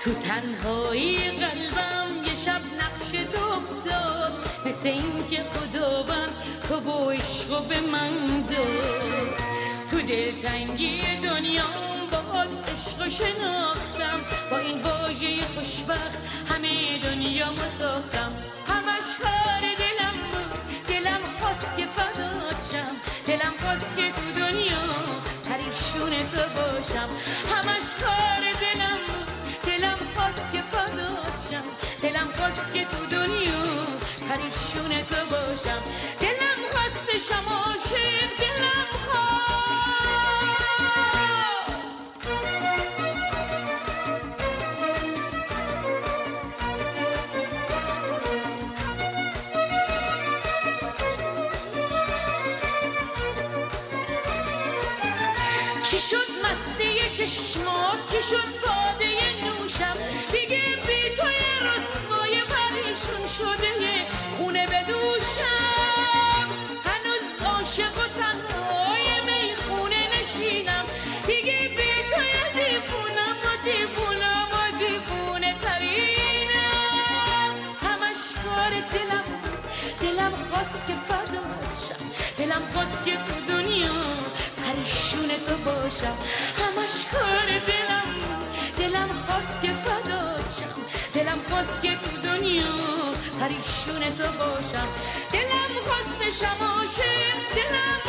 تو تنهایی قلبم یه شب نقش تو افتاد، مثل این که خداوند تو با عشق به من داد. تو دلتنگی دنیام باهات عشق شناختم، با این واژه خوشبخت همه دنیا ساختم. همش کار دلم بود، دلم خواست که فدات شم، دلم خواست که تو دنیا پریشون تو باشم. همش کار دلم بود، دلم خواست که فدات شم، دلم خواست که تو دنیا پریشون تو باشم. دلم خواست بشم عاشق، دلم خواست. چی شد مستی چشمات، چی شد باده نوشم، دیگه بی توی رسوای پریشون شده خونه بدوشم. هنوز عاشق و تنهای میخونه نشینم، دیگه بی توی دیوونم و دیوونم و دیوونه ترینم. همش کار دلم بود، دلم خواست که فدات شم، دلم خواست که تو دنیا پریشون تو باشم. همش کار دلم بود، دلم خواست که فدات شم، دلم خواست که تو دنیا پریشون تو باشم. دلم خواست بشم عاشق، دلم